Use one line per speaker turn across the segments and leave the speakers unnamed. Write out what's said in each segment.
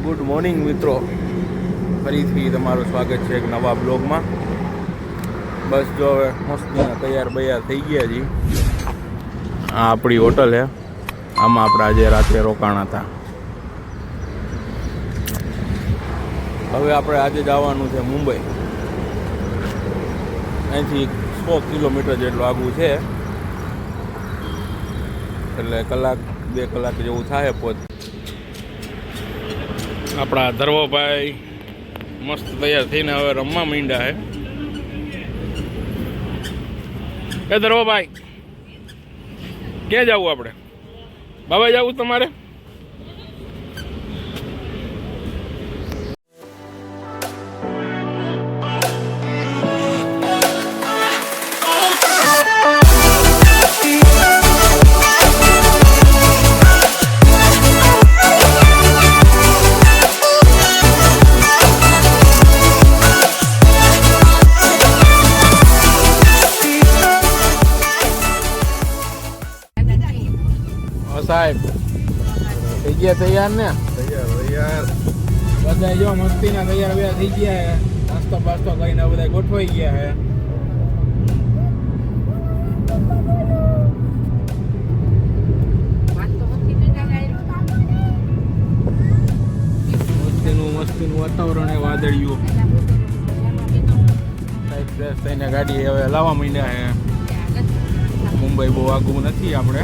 Good morning મિત્રો, ફરીથી તમારું સ્વાગત છે એક નવા બ્લોગમાં. બસ જો હવે મસ્તીના તૈયાર થઈ ગયા છીએ. આ આપણી હોટલ છે, આમાં આપણે આજે રાત્રે રોકાણા હતા. હવે આપણે આજે જવાનું છે મુંબઈ. અહીંથી 100 કિલોમીટર જેટલું આગું છે, એટલે કલાક 2 કલાક જેવું થાય પહોંચ. આપણા ધર્વભાઈ મસ્ત તૈયાર થઈને હવે રમવા માંડ્યા છે. એ ધર્વભાઈ, ક્યાં જવું આપણે? બાબા જવું તમારે? સાહેબ થઈ ગયા તૈયાર ને? તૈયાર બધા જો મસ્તીના તૈયાર થઈ ગયા હે. નાસ્તો બાસ્તો કરીને બધા ગોઠવાઈ ગયા હે. મસ્તીનું વાતાવરણ એ વાદળિયું. સાહેબ ફ્રેશ થઈને ગાડી હવે લાવવા માંડ્યા હે. મુંબઈ બહુ આગું નથી આપણે.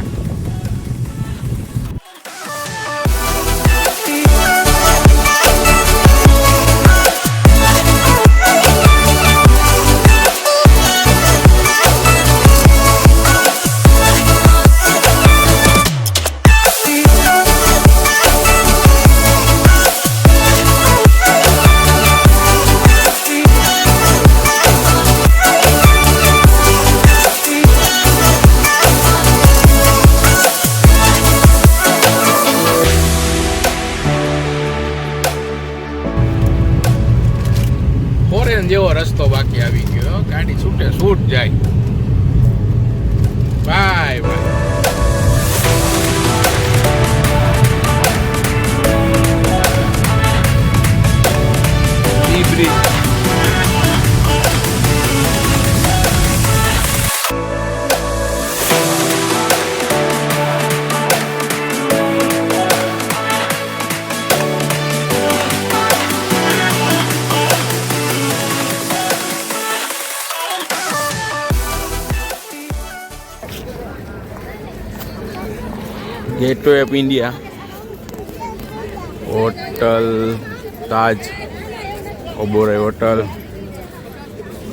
જેવો રસ્તો બાકી આવી ગયો. ગાડી છૂટે છૂટ જાય. Bye bye. Gateway of India, hotel Taj Oberoi hotel.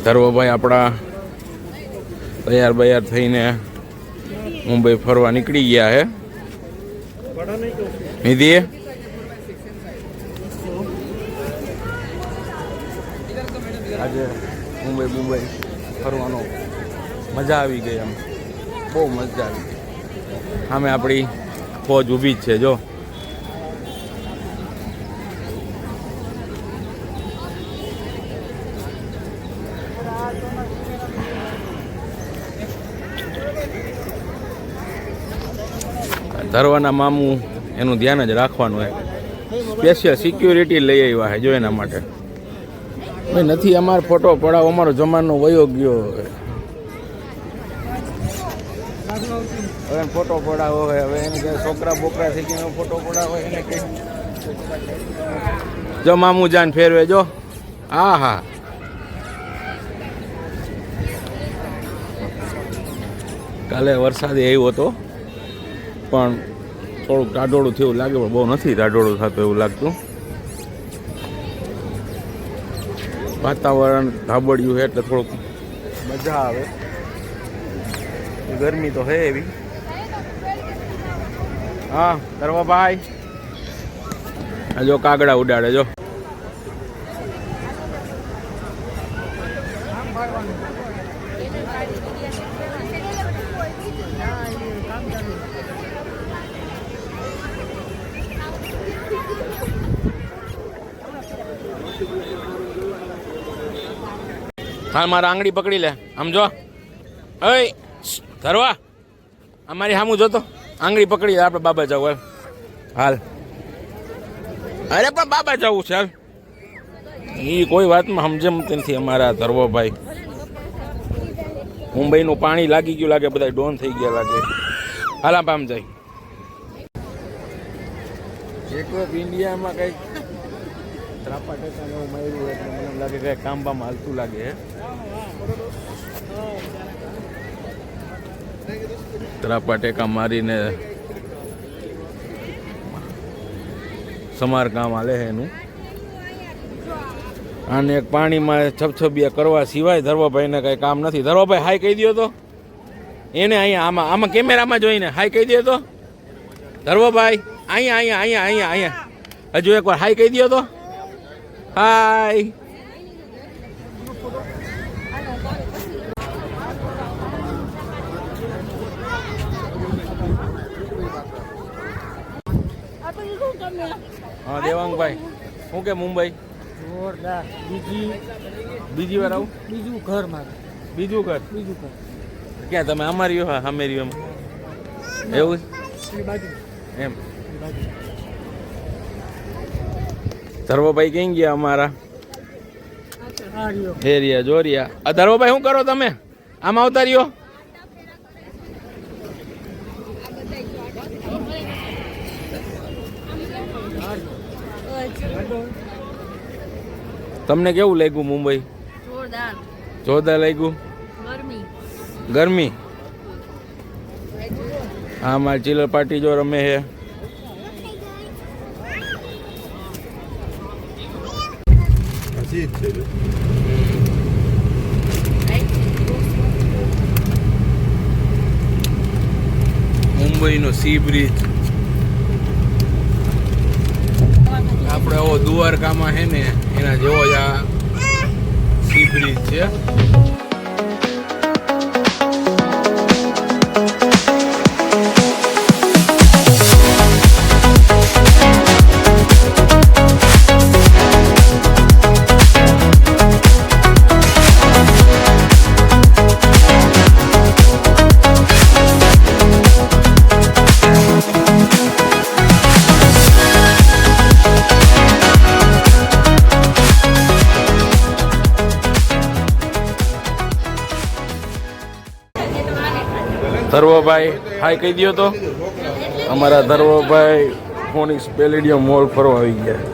धर्वभाई अपना तैयार थईने मुंबई फरवा निकली गया है. निधि आज मुंबई फरवानो मजा આવી ગઈ. આમ બહુ મજા આવી. સામે આપણી ફોજ ઊભી જ છે જો. ધરવાના મામું એનું ધ્યાન જ રાખવાનું હોય. સ્પેશિયલ સિક્યુરિટી લઈ આવ્યા છે જો એના માટે. ભાઈ નથી અમારો ફોટો પડાવો, અમારો જમાનો વયો ગયો. હવે ફોટો પડાવો હોય, હવે એને છોકરા બોકરા થઈ ગયા ફોટો પડાવો એને કઈ. જો મામુ જાન ફેરવે જો. હા હા, કાલે વરસાદ આવ્યો હતો પણ થોડુંક ટાઢોળું થયું લાગે, પણ બહુ નથી ટાઢોળું થતું એવું લાગતું. વાતાવરણ ધાબળ્યું છે એટલે થોડુંક મજા આવે. ગરમી તો હે એવી. હા ધર્વભાઈ, આ જો કાગડા ઉડાડે જો. હા મારા આંગળી પકડી લે. આમ જો. ઓય ધરવા, અમારી સામું જોતો. આંગળી પકડી આપણે બાબા જાવ. હાલ અરે પણ બાબા જવું ચાલ એ કોઈ વાતમાં સમજમતી નથી અમારા ધર્વભાઈ. મુંબઈનું પાણી લાગી ગયું લાગે, બધા ડોન થઈ ગયા લાગે. હાલા પામ જાય ગેટ ઓફ ઇન્ડિયામાં કંઈક ત્રાપા ટેકા એવું માર્યું એટલે મને એમ લાગે કંઈક કામ બામ હાલતું લાગે. ત્રાપા ટેકા મારીને સમારકામ હાલે છે એનું. અને એક પાણીમાં છબછબિયા કરવા સિવાય ધર્વભાઈને કઈ કામ નથી. ધર્વભાઈ હાય કહી દો તો એને. અહીંયા આમાં કેમેરામાં જોઈને હાય કહી દો તો ધર્વભાઈ. અહીંયા હજુ એકવાર હાય કહી દો તો. હાય. હા દેવાંગભાઈ શું કે મુંબઈ
જોરદાર.
બીજી વાર આવું.
બીજું ઘર મારું.
બીજું ઘર. ક્યાં તમે અમારી હા અમે રહ્યું એમ એવું એમ. ધર્વભાઈ કઈ ગયા અમારા એરિયા જોરિયા. ધર્વભાઈ શું કરો તમે? આમ આવતા રહ્યો. તમને કેવું લાગ્યું મુંબઈ?
જોરદાર.
જોરદાર લાગ્યું. ગરમી. હા મારી ચિલર પાર્ટી જો રમે છે. મુંબઈનો સી બ્રિજ. આપણે આવો દ્વારકામાં છે ને એના જેવો જ આ સી બ્રિજ છે. ધર્વભાઈ હાય કહી દો તો. અમારા ધર્વભાઈ ફોનિક્સ પેલેડિયમ મોલ ફરવા આવી ગયા.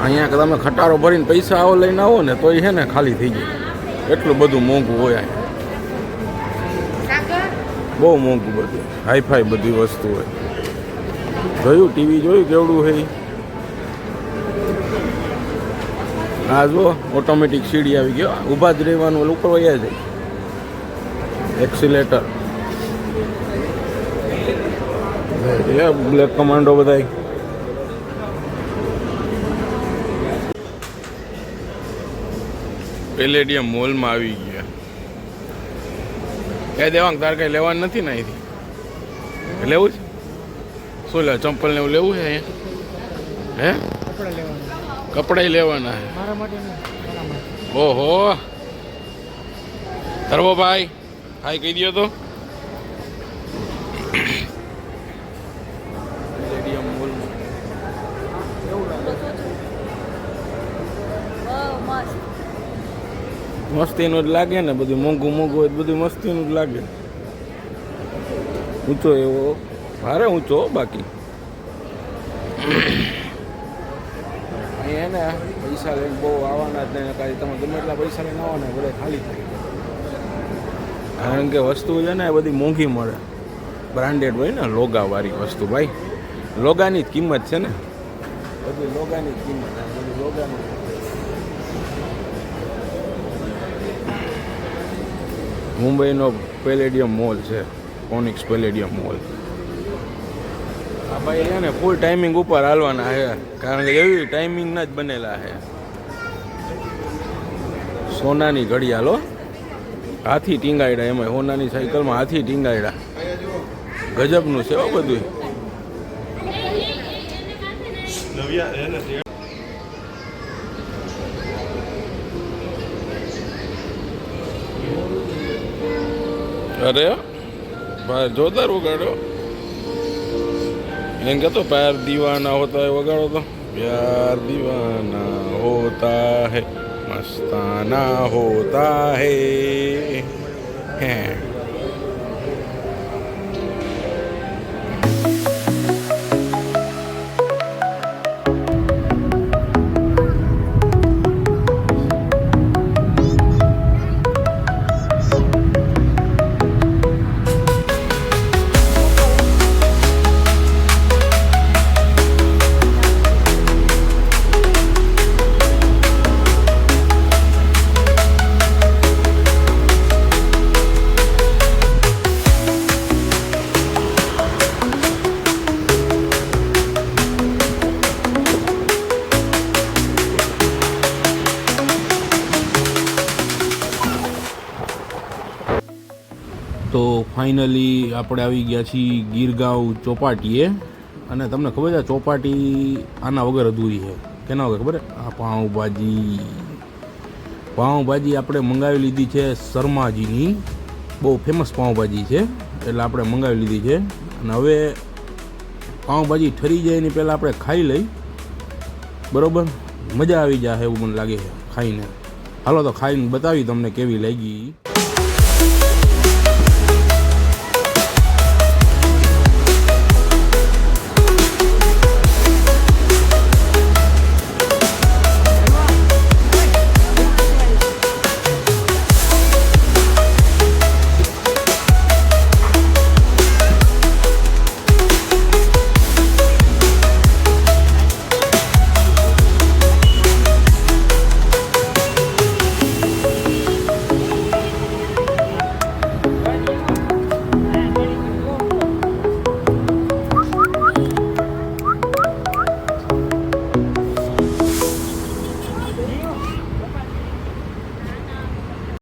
અહીંયા તમે ખટારો ભરીને પૈસા આવો લઈને આવો ને તો એ છે ને ખાલી થઈ જાય. એટલું બધું મોંઘું હોય. બહુ મોંઘું બધું, હાઈફાઈ બધી વસ્તુ હોય. જોયું ટીવી જોયું કેવડું છે. હા જો ઓટોમેટિક સીડી આવી ગયો. ઊભા જ રહેવાનું ઉપર વયા જાય. એક્સિલેટર બ્લેક કમાન્ડો બધા. પેલેડિયમ મોલમાં આવી ગયા. એ દેવાંગ તાર કઈ લેવાનું નથી ને અહીંથી? લેવું છે? શું લે ચંપલ ને એવું લેવું છે અહીંયા? હે કપડા લેવાના છે ઓહો. ધર્વભાઈ હાય કહી દો તો. મસ્તીનું જ લાગે ને બધું. મોંઘું હોય બધું મસ્તીનું જ લાગે. ઊંચો એવો ભારે ઊંચો. બાકી અહીંયા ને પૈસા લઈને બહુ આવવાના જ નહીં. કાંઈ તમે ગમે એટલા પૈસા લઈને આવો ને બધા ખાલી થાય. કારણ કે વસ્તુ છે ને એ બધી મોંઘી મળે. બ્રાન્ડેડ હોય ને લોગાવાળી વસ્તુ. ભાઈ લોગાની જ કિંમત છે ને. બધી લોગાની જ કિંમત. બધી લોગાની. મુંબઈનો પેલેડિયમ મોલ છે, ફોનિક્સ પેલેડિયમ મોલ. આ ભાઈ છે ને ફૂલ ટાઈમિંગ ઉપર હાલવાના છે. કારણ કે એવી ટાઈમિંગના જ બનેલા છે. સોનાની ઘડિયાળો હાથી ટીંગાયડા. એમાં સોનાની સાયકલમાં હાથી ટીંગાયડા. ગજબનું છે હો બધું. અરે ભાઈ જોરદાર વગાડો. એમ કહેતો પ્યાર દીવાના હોતા હે વગાડો તો. प्यार दीवाना होता है मस्ताना होता है તો ફાઇનલી આપણે આવી ગયા છીએ ગીરગાંવ ચોપાટીએ. અને તમને ખબર છે ચોપાટી આના વગર અધૂરી છે. કેના વગર ખબર? આ પાઉંભાજી આપણે મંગાવી લીધી છે શર્માજીની. બહુ ફેમસ પાઉંભાજી છે એટલે આપણે મંગાવી લીધી છે. અને હવે પાઉંભાજી ઠરી જાય એની પહેલાં આપણે ખાઈ લઈ. બરાબર, મજા આવી જાય એવું મને લાગે છે ખાઈને. હાલો તો ખાઈને બતાવી તમને કેવી લાગી.